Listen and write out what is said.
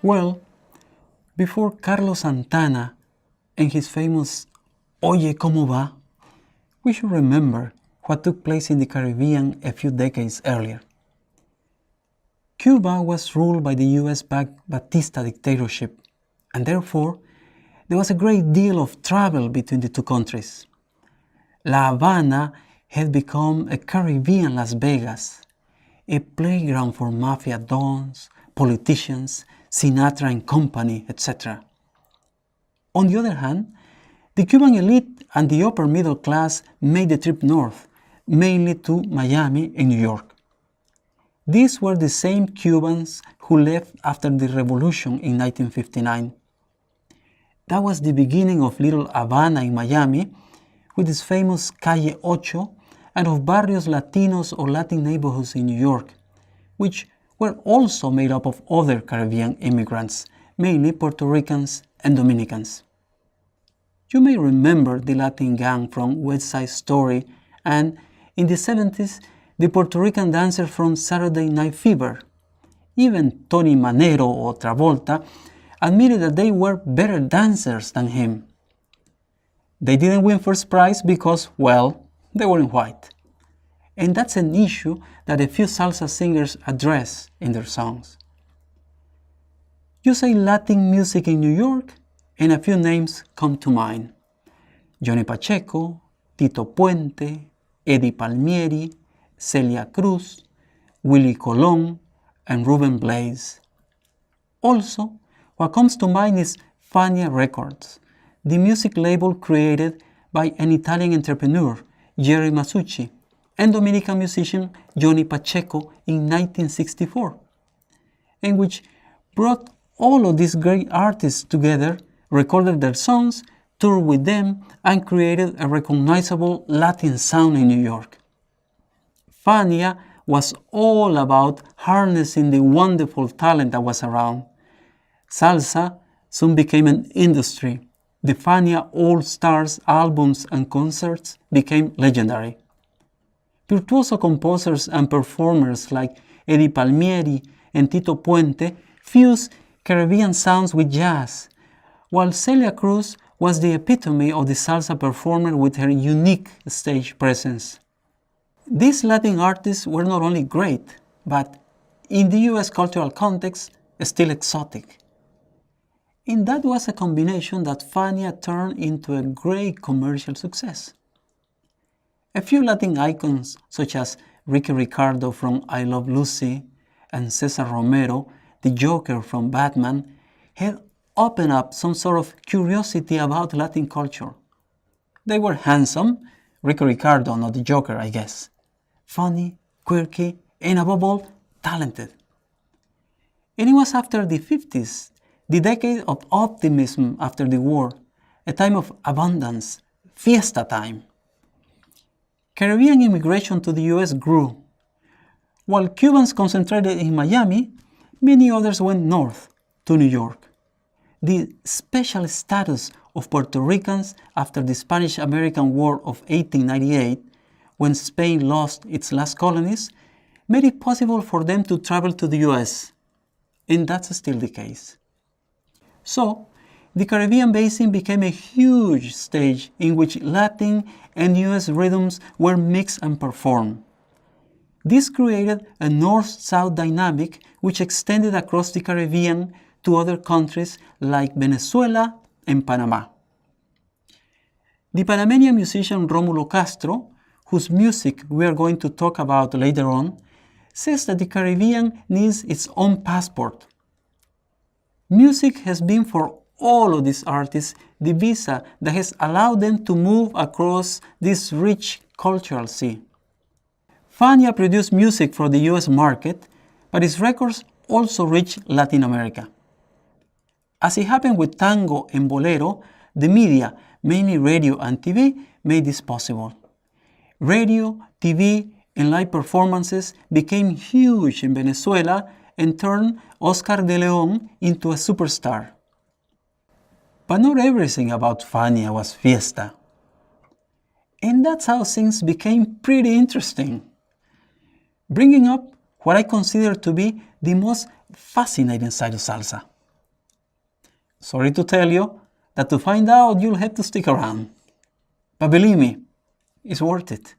Well, before Carlos Santana and his famous Oye, ¿cómo va?, we should remember what took place in the Caribbean a few decades earlier. Cuba was ruled by the US-backed Batista dictatorship, and therefore there was a great deal of travel between the two countries. La Habana had become a Caribbean Las Vegas, a playground for mafia dons, politicians, Sinatra and company, etc. On the other hand, the Cuban elite and the upper middle class made the trip north, mainly to Miami and New York. These were the same Cubans who left after the revolution in 1959. That was the beginning of Little Havana in Miami, with its famous Calle Ocho, and of Barrios Latinos or Latin neighborhoods in New York, which were also made up of other Caribbean immigrants, mainly Puerto Ricans and Dominicans. You may remember the Latin gang from West Side Story and, in the 70s, the Puerto Rican dancer from Saturday Night Fever. Even Tony Manero or Travolta admitted that they were better dancers than him. They didn't win first prize because, well, they weren't white. And that's an issue that a few salsa singers address in their songs. You say Latin music in New York, and a few names come to mind: Johnny Pacheco, Tito Puente, Eddie Palmieri, Celia Cruz, Willie Colon, and Ruben Blades. Also, what comes to mind is Fania Records, the music label created by an Italian entrepreneur, Jerry Masucci, and Dominican musician Johnny Pacheco in 1964, and which brought all of these great artists together, recorded their songs, toured with them, and created a recognizable Latin sound in New York. Fania was all about harnessing the wonderful talent that was around. Salsa soon became an industry. The Fania All-Stars albums and concerts became legendary. Virtuoso composers and performers like Eddie Palmieri and Tito Puente fused Caribbean sounds with jazz, while Celia Cruz was the epitome of the salsa performer with her unique stage presence. These Latin artists were not only great, but, in the US cultural context, still exotic. And that was a combination that Fania turned into a great commercial success. A few Latin icons, such as Ricky Ricardo from I Love Lucy and Cesar Romero, the Joker from Batman, had opened up some sort of curiosity about Latin culture. They were handsome, Ricky Ricardo, not the Joker, I guess, funny, quirky, and above all, talented. And it was after the 50s, the decade of optimism after the war, a time of abundance, fiesta time. Caribbean immigration to the US grew. While Cubans concentrated in Miami, many others went north to New York. The special status of Puerto Ricans after the Spanish-American War of 1898, when Spain lost its last colonies, made it possible for them to travel to the US, and that's still the case. So, the Caribbean basin became a huge stage in which Latin and US rhythms were mixed and performed. This created a north-south dynamic which extended across the Caribbean to other countries like Venezuela and Panama. The Panamanian musician Rómulo Castro, whose music we are going to talk about later on, says that the Caribbean needs its own passport. Music has been for all of these artists the visa that has allowed them to move across this rich cultural sea. Fania produced music for the US market, but its records also reached Latin America. As it happened with tango and bolero, the media, mainly radio and TV, made this possible. Radio, TV, and live performances became huge in Venezuela and turned Oscar de León into a superstar. But not everything about Fania was fiesta. And that's how things became pretty interesting, bringing up what I consider to be the most fascinating side of salsa. Sorry to tell you that to find out you'll have to stick around. But believe me, it's worth it.